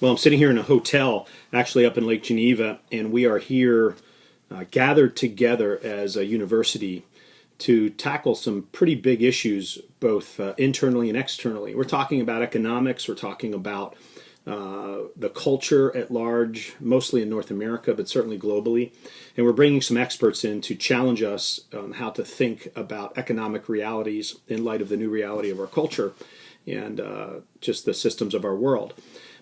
Well, I'm sitting here in a hotel, actually up in Lake Geneva, and we are here gathered together as a university to tackle some pretty big issues, both internally and externally. We're talking about economics, we're talking about the culture at large, mostly in North America, but certainly globally. And we're bringing some experts in to challenge us on how to think about economic realities in light of the new reality of our culture and just the systems of our world.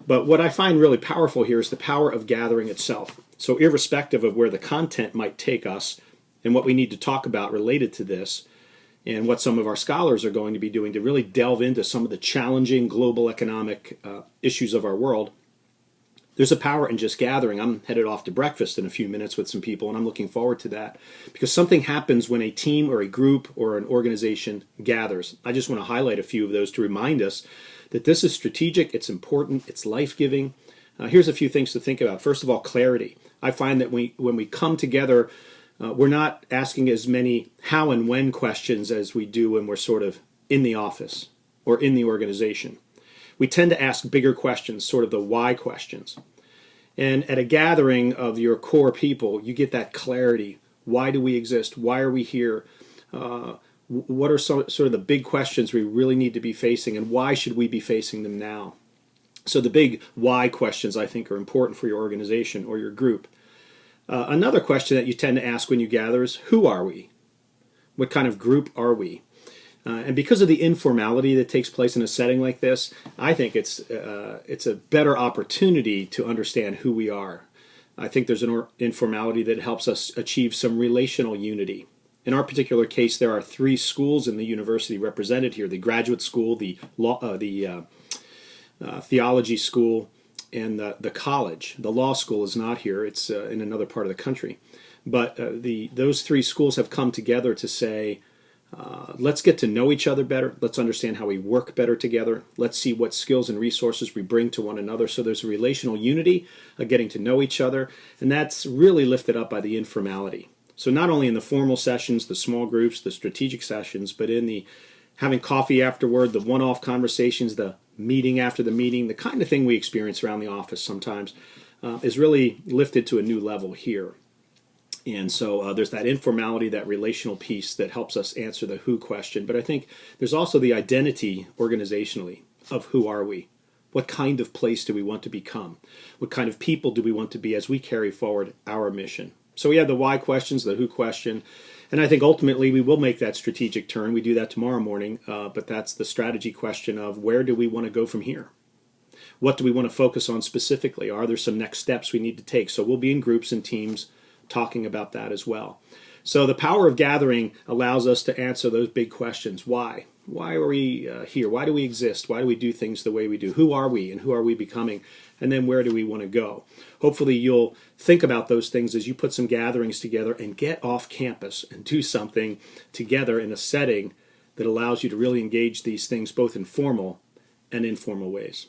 But what I find really powerful here is the power of gathering itself. So irrespective of where the content might take us and what we need to talk about related to this, and what some of our scholars are going to be doing to really delve into some of the challenging global economic issues of our world, there's a power in just gathering. I'm headed off to breakfast in a few minutes with some people, and I'm looking forward to that because something happens when a team or a group or an organization gathers. I just want to highlight a few of those to remind us that this is strategic, it's important, it's life-giving. Here's a few things to think about. First of all, clarity. I find that when we come together, we're not asking as many how and when questions as we do when we're sort of in the office or in the organization. We tend to ask bigger questions, sort of the why questions. And at a gathering of your core people, you get that clarity. Why do we exist? Why are we here? What are sort of the big questions we really need to be facing, and why should we be facing them now? So the big why questions, I think, are important for your organization or your group. Another question that you tend to ask when you gather is, who are we? What kind of group are we? And because of the informality that takes place in a setting like this, I think it's a better opportunity to understand who we are. I think there's an informality that helps us achieve some relational unity. In our particular case, there are 3 schools in the university represented here: the graduate school, the theology school, and the college. The law school is not here; it's in another part of the country. But those 3 schools have come together to say, let's get to know each other better. Let's understand how we work better together. Let's see what skills and resources we bring to one another. So there's a relational unity, getting to know each other, and that's really lifted up by the informality. So not only in the formal sessions, the small groups, the strategic sessions, but in the having coffee afterward, the one-off conversations, the meeting after the meeting, the kind of thing we experience around the office sometimes is really lifted to a new level here. And so there's that informality, that relational piece that helps us answer the who question. But I think there's also the identity organizationally of who are we? What kind of place do we want to become? What kind of people do we want to be as we carry forward our mission? So we have the why questions, the who question, and I think ultimately we will make that strategic turn. We do that tomorrow morning, but that's the strategy question of where do we want to go from here? What do we want to focus on specifically? Are there some next steps we need to take? So we'll be in groups and teams talking about that as well. So the power of gathering allows us to answer those big questions. Why? Why are we here? Why do we exist? Why do we do things the way we do? Who are we and who are we becoming? And then where do we want to go? Hopefully you'll think about those things as you put some gatherings together and get off campus and do something together in a setting that allows you to really engage these things both in formal and informal ways.